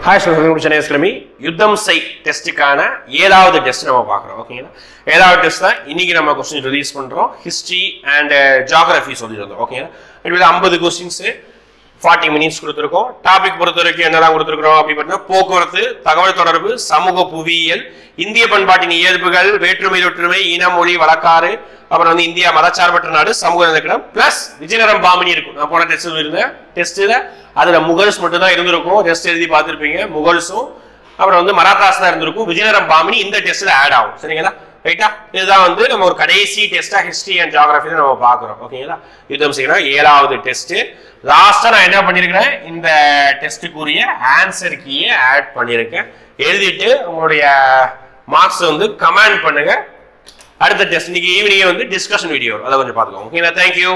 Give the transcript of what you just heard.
Hi, Shri யுத்தம் செய் டெஸ்டுக்கான 7வது டெஸ்ட் நம்ம பார்க்குறோம். ஓகேங்களா, 7வது டெஸ்ட் தான் இன்னைக்கு நம்ம கொஸ்டின் ரிலீஸ் பண்ணுறோம். ஹிஸ்ட்ரி அண்ட் ஜியாகிரபி சொல்லியிருந்தோம். ஓகேங்களா, இது 50 கொஸ்டின்ஸ் 40 மினிட்ஸ் கொடுத்துருக்கோம். டாபிக் பொறுத்த வரைக்கும் என்னெல்லாம் கொடுத்துருக்கோம் அப்படி பார்த்தீங்கன்னா, போக்குவரத்து, தகவல் தொடர்பு, சமூக புவியியல், இந்திய பண்பாட்டின் இயல்புகள், வேற்றுமை ஒற்றுமை, இன மொழி வழக்காறு, அப்புறம் வந்து இந்தியா மதச்சார்பற்ற நாடு, சமூக நிலக்கணம் பிளஸ் விஜயநகரம் பாமினி இருக்கும். நான் போன டெஸ்ட் இருந்தேன். டெஸ்ட்ல அதுல முகல்ஸ் மட்டும் தான் இருந்திருக்கும். டெஸ்ட் எழுதி பார்த்துருப்பீங்க. முகல்ஸும் அப்புறம் வந்து மராத்தாஸ் தான் இருந்திருக்கும். விஜயநகரம் பாமினி இந்த டெஸ்ட்ல ஆட் ஆகும். சரிங்களா, ரைட்டா? இதுதான் வந்து நம்ம ஒரு கடைசி டெஸ்டா ஹிஸ்டரி அண்ட் ஜியோகிராஃபி நம்ம பார்க்குறோம். ஓகேங்களா, யுத்தம் செய்யணும் 7வது டெஸ்ட். லாஸ்டா நான் என்ன பண்ணிருக்கேன், இந்த டெஸ்ட்டுக்குரிய ஆன்சர் கீயை ஆட் பண்ணியிருக்கேன். எழுதிட்டு உங்களுடைய மார்க்ஸ் வந்து கமெண்ட் பண்ணுங்க. அடுத்த டெஸ்ட் இன்னைக்கு ஈவினிங் வந்து டிஸ்கஷன் வீடியோ அதை கொஞ்சம் பார்த்துக்கோங்க. ஓகேங்களா, தேங்க்யூ.